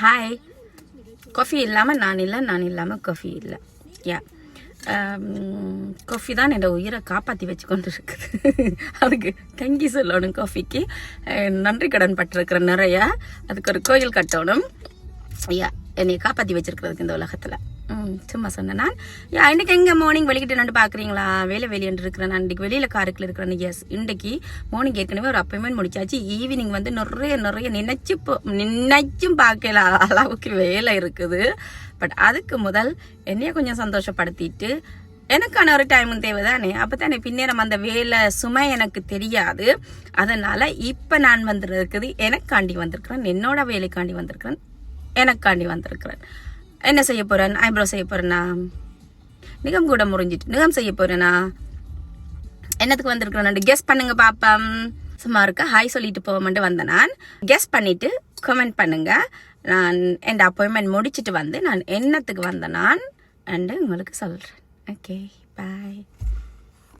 Hi. Coffee இல்லாமல் நான் இல்லை, நான் இல்லாமல் காஃபி இல்லை. யா, காஃபி தான் என்னோட உயிரை காப்பாற்றி வச்சு கொண்டு இருக்குது. அதுக்கு தேங்க்யூ சொல்லணும். காஃபிக்கு நன்றி கடன் பட்டிருக்கிறேன் நிறையா. அதுக்கு ஒரு கோயில் கட்டணும். யா, என்னை காப்பாற்றி வச்சிருக்கிறதுக்கு இந்த உலகத்தில். சும்மா சொன்னேன் நான். இன்னைக்கு எங்கே மார்னிங் வெளிக்கிட்டு நான் பார்க்குறீங்களா? வெளியேண்டு இருக்கிறேன் நான். இன்றைக்கு வெளியில் காருக்குள்ள இருக்கிறேன். எஸ், இன்றைக்கு மார்னிங் ஏற்கனவே ஒரு அப்பாயின்மெண்ட் முடிச்சாச்சு. ஈவினிங் வந்து நிறைய நினைச்சும் பார்க்கல அளவுக்கு வேலை இருக்குது. பட் அதுக்கு முதல் என்னைய கொஞ்சம் சந்தோஷப்படுத்திட்டு எனக்கான ஒரு டைமும் தேவைதானே. அப்போ தானே பின்னேரம் அந்த வேலை சுமை எனக்கு தெரியாது. அதனால் இப்போ நான் வந்துருக்குது எனக்காண்டி வந்திருக்கிறேன், என்னோட வேலைக்காண்டி வந்திருக்கிறேன், எனக்காண்டி வந்திருக்கிறேன். என்ன செய்ய போறேன்? ஐப்ரோ செய்ய போறேனா? நிகம் கூட முறிஞ்சிட்டு நிகம் செய்ய போறேனா? என்னத்துக்கு வந்திருக்கிறேன் கெஸ் பண்ணுங்க பாப்பம். சும்மா இருக்க ஹாய் சொல்லிட்டு போவோம்ட்டு வந்தேன் நான். கெஸ் பண்ணிட்டு கமெண்ட் பண்ணுங்க. நான் என் அப்பாயின்மெண்ட் முடிச்சுட்டு வந்து நான் என்னத்துக்கு வந்தேன் நான் உங்களுக்கு சொல்றேன். ஓகே, பாய்.